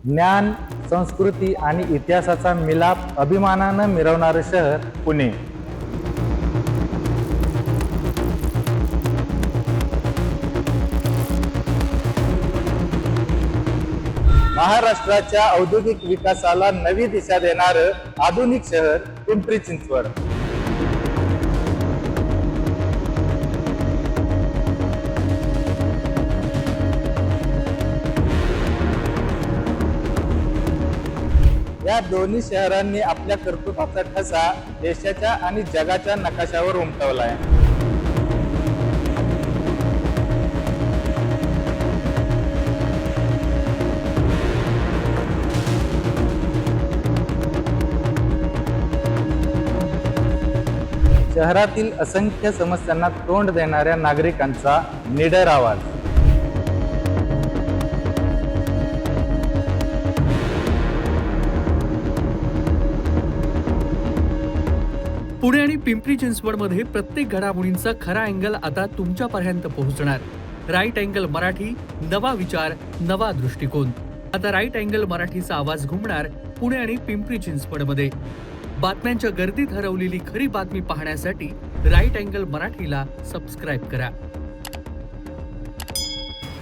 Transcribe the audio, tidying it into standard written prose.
ज्ञान, संस्कृती आणि इतिहासाचा मिलाप अभिमानानं मिरवणारं शहर पुणे. महाराष्ट्राच्या औद्योगिक विकासाला नवी दिशा देणारं आधुनिक शहर पिंपरी चिंचवड. या दोन्ही शहरांनी आपल्या कर्तृत्वाचा ठसा देशाच्या आणि जगाच्या नकाशावर उमटवलाय. शहरातील असंख्य समस्यांना तोंड देणाऱ्या नागरिकांचा निडर आवाज. पुणे आणि पिंपरी चिंचवडमध्ये प्रत्येक घडामोडींचा खरा अँगल आता तुमच्यापर्यंत पोहोचणार. राईट अँगल मराठी, नवा विचार, नवा दृष्टिकोन. आता राईट अँगल मराठीचा आवाज घुमणार पुणे आणि पिंपरी चिंचवडमध्ये. बातम्यांच्या गर्दीत हरवलेली खरी बातमी पाहण्यासाठी राईट अँगल मराठीला सबस्क्राईब करा.